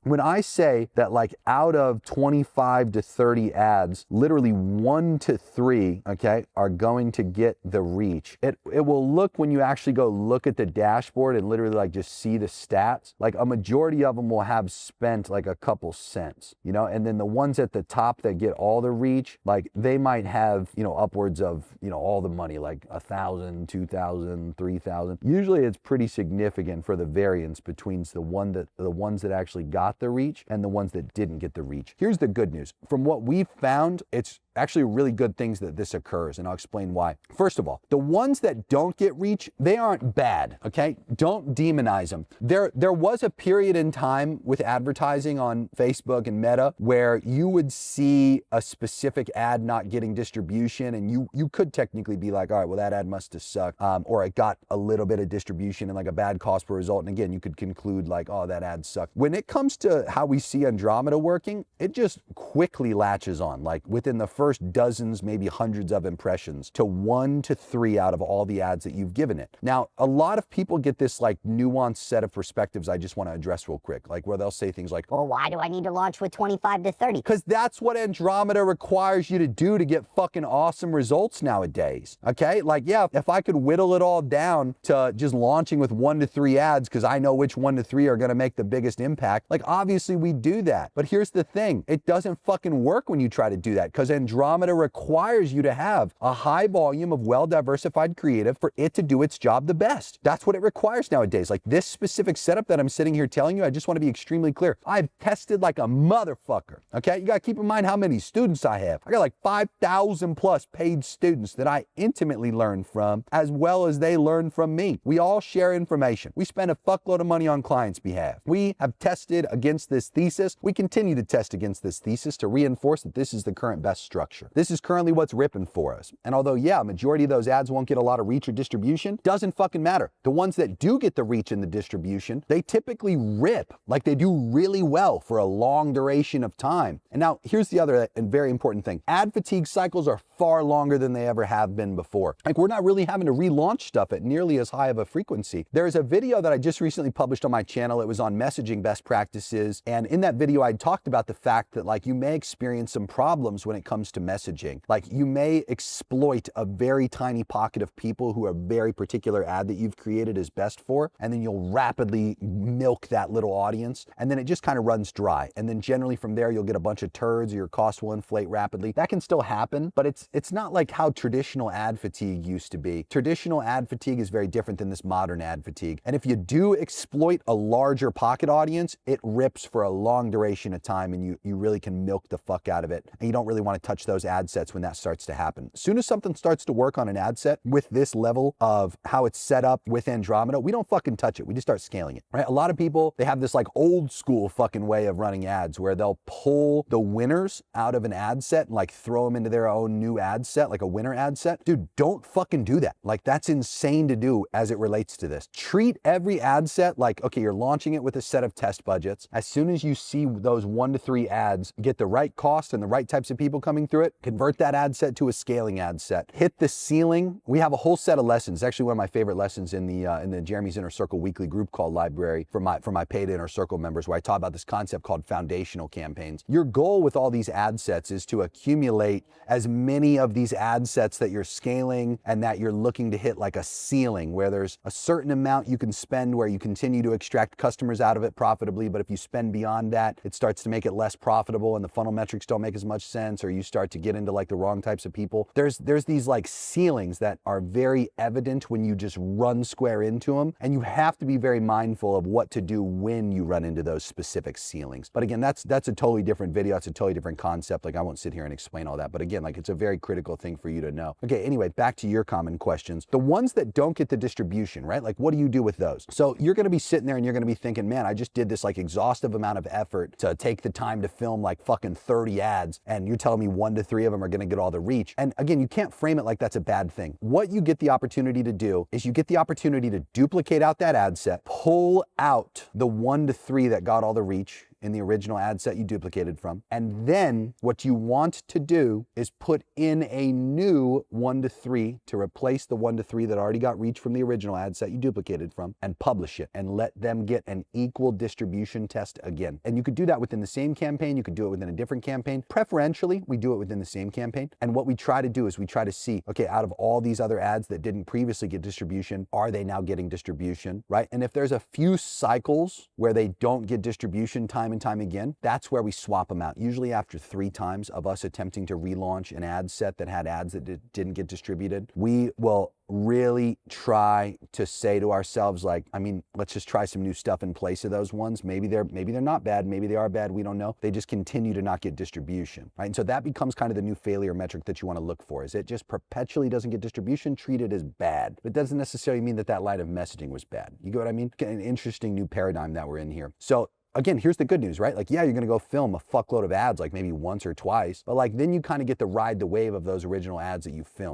When I say that like out of 25 to 30 ads, literally 1 to 3, okay, are going to get the reach. It will look, when you actually go look at the dashboard and literally like just see the stats, like a majority of them will have spent like a couple cents, you know, and then the ones at the top that get all the reach, like they might have, you know, upwards of, you know, all the money, like 1,000, 2,000, 3,000. Usually it's pretty significant for the variance between the ones that actually got the reach and the ones that didn't get the reach. Here's the good news. From what we've found, it's actually really good things that this occurs, and I'll explain why. First of all, the ones that don't get reach, they aren't bad, okay? Don't demonize them. There was a period in time with advertising on Facebook and Meta where you would see a specific ad not getting distribution, and you could technically be like, all right, well, that ad must have sucked, or it got a little bit of distribution and like a bad cost per result, and again, you could conclude like, oh, that ad sucked. When it comes to how we see Andromeda working, it just quickly latches on, like within the first dozens, maybe hundreds of impressions, to 1 to 3 out of all the ads that you've given it. Now, a lot of people get this like nuanced set of perspectives I just want to address real quick, like where they'll say things like, well, why do I need to launch with 25 to 30? Because that's what Andromeda requires you to do to get fucking awesome results nowadays, okay? Like, yeah, if I could whittle it all down to just launching with 1 to 3 ads because I know which 1 to 3 are going to make the biggest impact, like obviously we do that. But here's the thing, it doesn't fucking work when you try to do that, because Andromeda requires you to have a high volume of well-diversified creative for it to do its job the best. That's what it requires nowadays. Like this specific setup that I'm sitting here telling you, I just want to be extremely clear. I've tested like a motherfucker, okay? You got to keep in mind how many students I have. I got like 5,000 plus paid students that I intimately learn from, as well as they learn from me. We all share information. We spend a fuckload of money on clients' behalf. We have tested against this thesis. We continue to test against this thesis to reinforce that this is the current best structure. This is currently what's ripping for us. And although, yeah, a majority of those ads won't get a lot of reach or distribution, doesn't fucking matter. The ones that do get the reach and the distribution, they typically rip, like they do really well for a long duration of time. And now here's the other and very important thing. Ad fatigue cycles are far longer than they ever have been before. Like we're not really having to relaunch stuff at nearly as high of a frequency. There's a video that I just recently published on my channel. It was on messaging best practices. And in that video, I talked about the fact that like you may experience some problems when it comes to messaging. Like you may exploit a very tiny pocket of people who a very particular ad that you've created is best for, and then you'll rapidly milk that little audience, and then it just kind of runs dry. And then generally from there, you'll get a bunch of turds, or your costs will inflate rapidly. That can still happen, but it's not like how traditional ad fatigue used to be. Traditional ad fatigue is very different than this modern ad fatigue. And if you do exploit a larger pocket audience, it rips for a long duration of time, and you really can milk the fuck out of it. And you don't really want to touch those ad sets when that starts to happen. As soon as something starts to work on an ad set with this level of how it's set up with Andromeda, we don't fucking touch it. We just start scaling it, right? A lot of people, they have this like old school fucking way of running ads where they'll pull the winners out of an ad set and like throw them into their own new ad set, like a winner ad set. Dude, don't fucking do that. Like that's insane to do as it relates to this. Treat every ad set like, okay, you're launching it with a set of test budgets. As soon as you see those 1 to 3 ads get the right cost and the right types of people coming through it, convert that ad set to a scaling ad set. Hit the ceiling. We have a whole set of lessons. Actually, one of my favorite lessons in the Jeremy's Inner Circle weekly group called Library for my paid Inner Circle members, where I talk about this concept called foundational campaigns. Your goal with all these ad sets is to accumulate as many of these ad sets that you're scaling and that you're looking to hit like a ceiling where there's a certain amount you can spend where you continue to extract customers out of it profitably, but if you spend beyond that, it starts to make it less profitable and the funnel metrics don't make as much sense, or you start to get into like the wrong types of people. There's these like ceilings that are very evident when you just run square into them, and you have to be very mindful of what to do when you run into those specific ceilings. But again, that's a totally different video. It's a totally different concept. Like I won't sit here and explain all that, but again, like it's a very critical thing for you to know. Okay, anyway, back to your common questions. The ones that don't get the distribution, right? Like what do you do with those? So you're gonna be sitting there and you're gonna be thinking, man, I just did this like exhaustive amount of effort to take the time to film like fucking 30 ads, and you're telling me 1 to 3 of them are gonna get all the reach. And again, you can't frame it like that's a bad thing. What you get the opportunity to do is you get the opportunity to duplicate out that ad set, pull out the 1 to 3 that got all the reach, in the original ad set you duplicated from. And then what you want to do is put in a new 1 to 3 to replace the 1 to 3 that already got reach from the original ad set you duplicated from, and publish it and let them get an equal distribution test again. And you could do that within the same campaign. You could do it within a different campaign. Preferentially, we do it within the same campaign. And what we try to do is we try to see, okay, out of all these other ads that didn't previously get distribution, are they now getting distribution, right? And if there's a few cycles where they don't get distribution time and time again, that's where we swap them out. Usually after 3 times of us attempting to relaunch an ad set that had ads that didn't get distributed, we will really try to say to ourselves, like, I mean, let's just try some new stuff in place of those ones. Maybe they're not bad, maybe they are bad, we don't know. They just continue to not get distribution, right? And so that becomes kind of the new failure metric that you want to look for. Is it just perpetually doesn't get distribution, treat it as bad. But it doesn't necessarily mean that that line of messaging was bad. You get what I mean? An interesting new paradigm that we're in here. So again, here's the good news, right? Like, yeah, you're gonna go film a fuckload of ads, like maybe once or twice, but like then you kind of get to ride the wave of those original ads that you filmed.